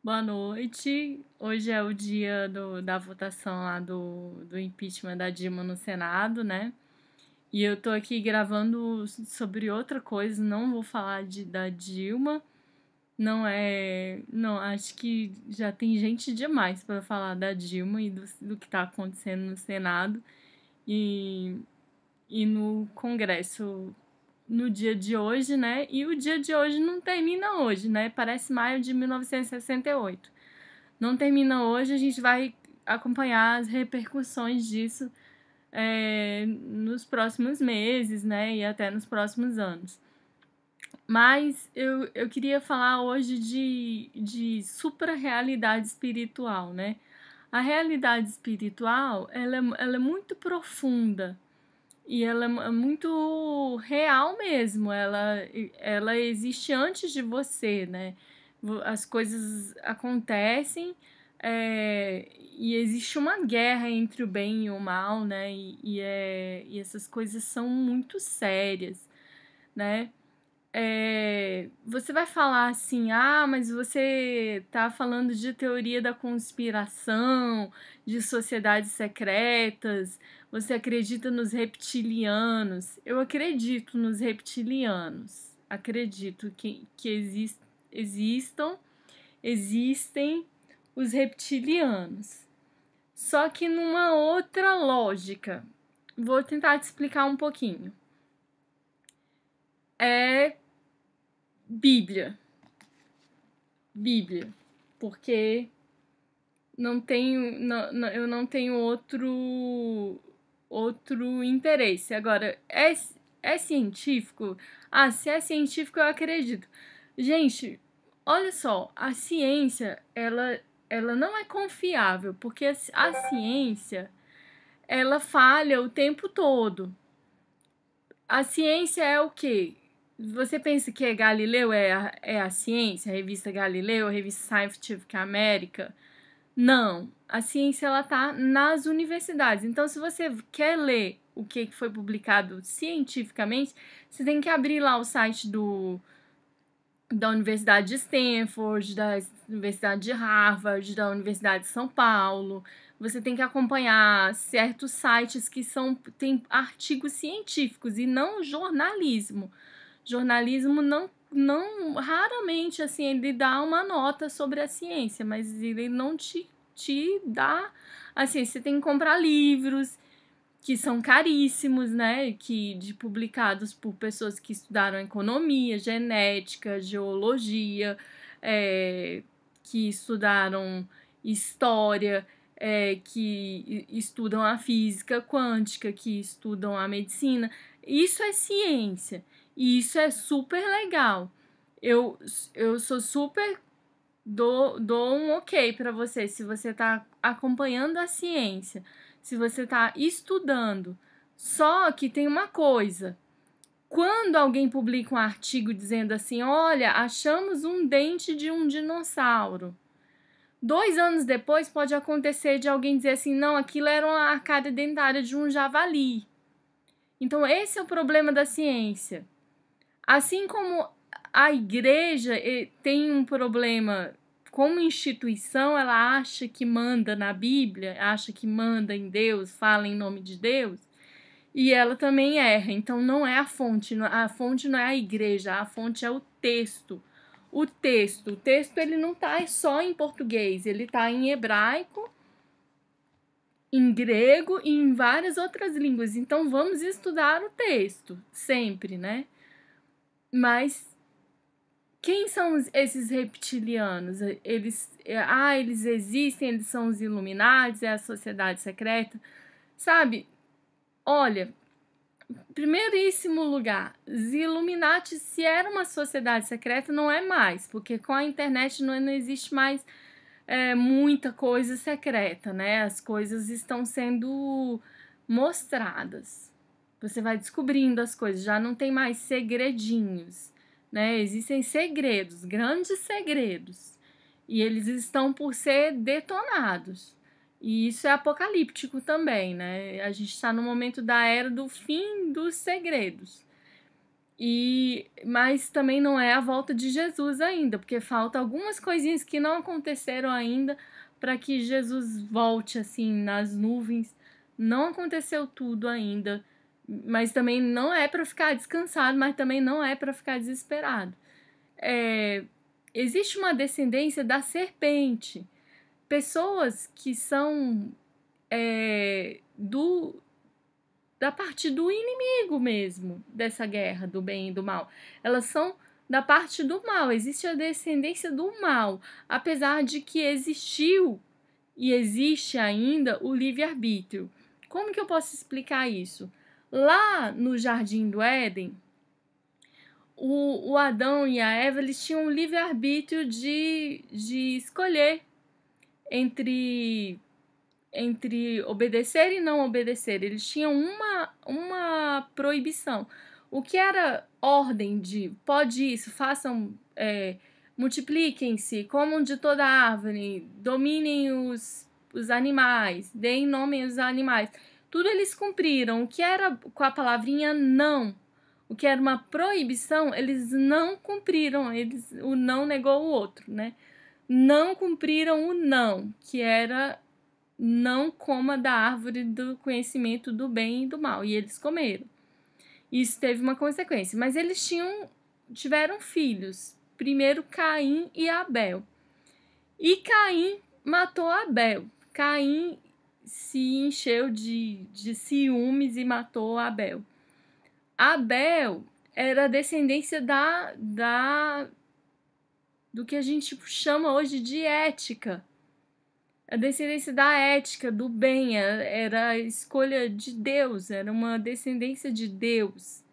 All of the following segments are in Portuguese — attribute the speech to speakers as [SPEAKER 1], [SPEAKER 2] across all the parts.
[SPEAKER 1] Boa noite. Hoje é o dia da votação lá do impeachment da Dilma no Senado, né? E eu tô aqui gravando sobre outra coisa, não vou falar da Dilma. Não é. Não, acho que já tem gente demais para falar da Dilma e do que tá acontecendo no Senado e, e no Congresso no dia de hoje, né? E o dia de hoje não termina hoje, né? Parece maio de 1968. Não termina hoje, a gente vai acompanhar as repercussões disso nos próximos meses, né, e até nos próximos anos. Mas eu queria falar hoje de supra-realidade espiritual, né? A realidade espiritual, ela é muito profunda e ela é muito real mesmo. Ela existe antes de você, né? As coisas acontecem e existe uma guerra entre o bem e o mal, né? E essas coisas são muito sérias, né? Você vai falar assim, mas você tá falando de teoria da conspiração, de sociedades secretas, você acredita nos reptilianos. Eu acredito nos reptilianos. Acredito que existem os reptilianos. Só que numa outra lógica. Vou tentar te explicar um pouquinho. É Bíblia. Porque eu não tenho outro interesse. Agora, é científico? Se é científico, eu acredito. Gente, olha só, a ciência, ela não é confiável, porque a ciência, ela falha o tempo todo. A ciência é o quê? Você pensa que Galileu é a ciência, a revista Galileu, a revista Scientific America? Não, a ciência ela tá nas universidades. Então, se você quer ler o que foi publicado cientificamente, você tem que abrir lá o site da Universidade de Stanford, da Universidade de Harvard, da Universidade de São Paulo. Você tem que acompanhar certos sites que tem artigos científicos e não jornalismo. Jornalismo não raramente assim ele dá uma nota sobre a ciência, mas ele não te dá assim, você tem que comprar livros que são caríssimos, né, publicados por pessoas que estudaram economia, genética, geologia, que estudaram história, que estudam a física quântica, que estudam a medicina. Isso é ciência. E isso é super legal. Eu sou super. Dou um ok para você se você está acompanhando a ciência, se você está estudando. Só que tem uma coisa. Quando alguém publica um artigo dizendo assim, olha, achamos um dente de um dinossauro. 2 anos depois pode acontecer de alguém dizer assim, não, aquilo era uma arcada dentária de um javali. Então esse é o problema da ciência. Assim como a igreja tem um problema como instituição, ela acha que manda na Bíblia, acha que manda em Deus, fala em nome de Deus, e ela também erra. Então não é a fonte não é a igreja, a fonte é o texto. O texto ele não tá só em português, ele tá em hebraico, em grego e em várias outras línguas. Então vamos estudar o texto, sempre, né? Mas quem são esses reptilianos? Eles existem, eles são os Illuminati, é a sociedade secreta. Sabe? Olha, primeiríssimo lugar, os Illuminati, se era uma sociedade secreta, não é mais, porque com a internet não existe mais muita coisa secreta, né? As coisas estão sendo mostradas. Você vai descobrindo as coisas, já não tem mais segredinhos, né? Existem segredos, grandes segredos, e eles estão por ser detonados. E isso é apocalíptico também, né? A gente está no momento da era do fim dos segredos. Mas também não é a volta de Jesus ainda, porque falta algumas coisinhas que não aconteceram ainda para que Jesus volte assim nas nuvens. Não aconteceu tudo ainda, mas também não é para ficar descansado, mas também não é para ficar desesperado. Existe uma descendência da serpente, pessoas que são da parte do inimigo mesmo, dessa guerra do bem e do mal. Elas são da parte do mal, existe a descendência do mal, apesar de que existiu e existe ainda o livre-arbítrio. Como que eu posso explicar isso? Lá no Jardim do Éden, o Adão e a Eva, eles tinham o livre-arbítrio de escolher entre obedecer e não obedecer. Eles tinham uma proibição. O que era ordem de pode isso, façam, multipliquem-se, comam de toda árvore, dominem os animais, deem nome aos animais. Tudo eles cumpriram. O que era com a palavrinha não, o que era uma proibição, eles não cumpriram. O não negou o outro, né? Não cumpriram o não, que era não coma da árvore do conhecimento do bem e do mal. E eles comeram. Isso teve uma consequência. Mas eles tiveram filhos. Primeiro Caim e Abel. E Caim matou Abel. Caim se encheu de ciúmes e matou Abel. Abel era a descendência do que a gente chama hoje de ética. A descendência da ética, do bem, era a escolha de Deus, era uma descendência de Deus.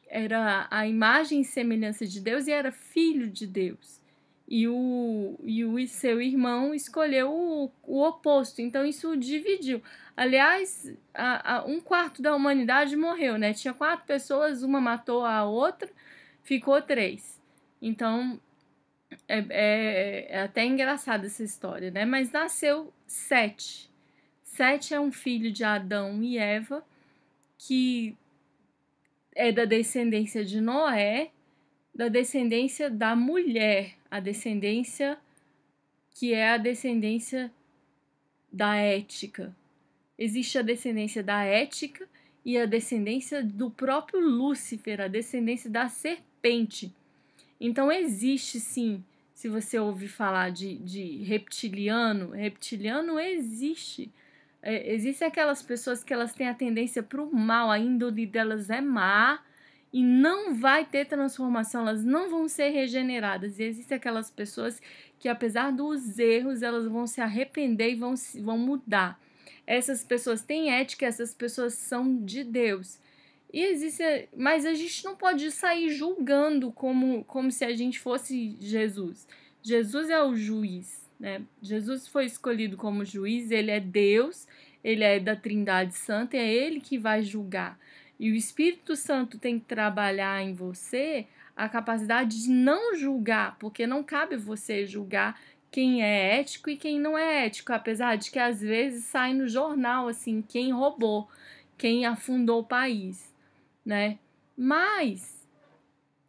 [SPEAKER 1] Era a imagem e semelhança de Deus e era filho de Deus. E o seu irmão escolheu o oposto, então isso dividiu. Aliás, um quarto da humanidade morreu, né? Tinha 4 pessoas, uma matou a outra, ficou 3. Então, é até engraçada essa história, né? Mas nasceu Sete. Sete é um filho de Adão e Eva, que é da descendência de Noé, da descendência da mulher, a descendência que é a descendência da ética. Existe a descendência da ética e a descendência do próprio Lúcifer, a descendência da serpente. Então existe sim, se você ouvir falar de reptiliano existe. Existem aquelas pessoas que elas têm a tendência para o mal, a índole delas é má e não vai ter transformação, elas não vão ser regeneradas. E existem aquelas pessoas que, apesar dos erros, elas vão se arrepender e vão mudar. Essas pessoas têm ética, essas pessoas são de Deus. E mas a gente não pode sair julgando como se a gente fosse Jesus. Jesus é o juiz, né? Jesus foi escolhido como juiz, ele é Deus, ele é da Trindade Santa, é ele que vai julgar. E o Espírito Santo tem que trabalhar em você a capacidade de não julgar, porque não cabe você julgar quem é ético e quem não é ético, apesar de que às vezes sai no jornal assim, quem roubou, quem afundou o país, né? Mas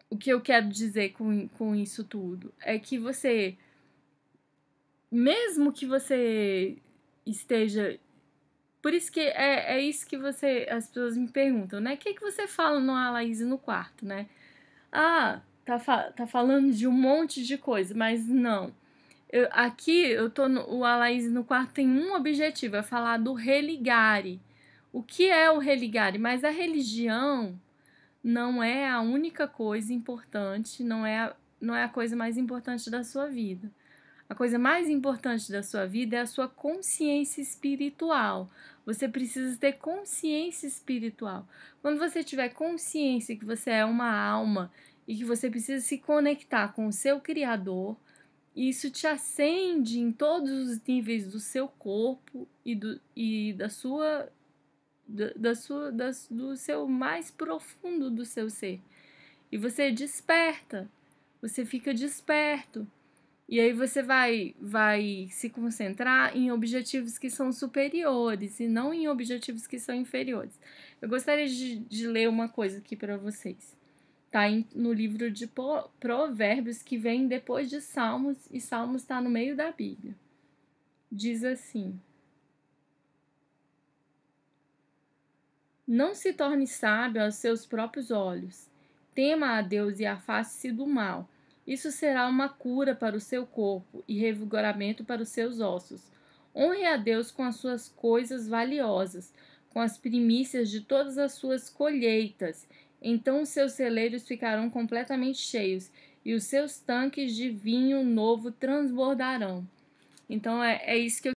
[SPEAKER 1] o que eu quero dizer com isso tudo é que você, mesmo que você esteja... Por isso que é isso que as pessoas me perguntam, né? O que você fala no Laís no quarto, né? Ah, tá falando de um monte de coisa, mas não. O Laís no quarto tem um objetivo, é falar do religare. O que é o religare? Mas a religião não é a única coisa importante, não é a coisa mais importante da sua vida. A coisa mais importante da sua vida é a sua consciência espiritual. Você precisa ter consciência espiritual. Quando você tiver consciência que você é uma alma e que você precisa se conectar com o seu Criador, isso te acende em todos os níveis do seu corpo e do seu mais profundo do seu ser. E você desperta, você fica desperto. E aí você vai se concentrar em objetivos que são superiores e não em objetivos que são inferiores. Eu gostaria de ler uma coisa aqui para vocês. Tá no livro de Provérbios, que vem depois de Salmos, e Salmos está no meio da Bíblia. Diz assim: não se torne sábio aos seus próprios olhos. Tema a Deus e afaste-se do mal. Isso será uma cura para o seu corpo e revigoramento para os seus ossos. Honre a Deus com as suas coisas valiosas, com as primícias de todas as suas colheitas. Então os seus celeiros ficarão completamente cheios e os seus tanques de vinho novo transbordarão. Então é isso que eu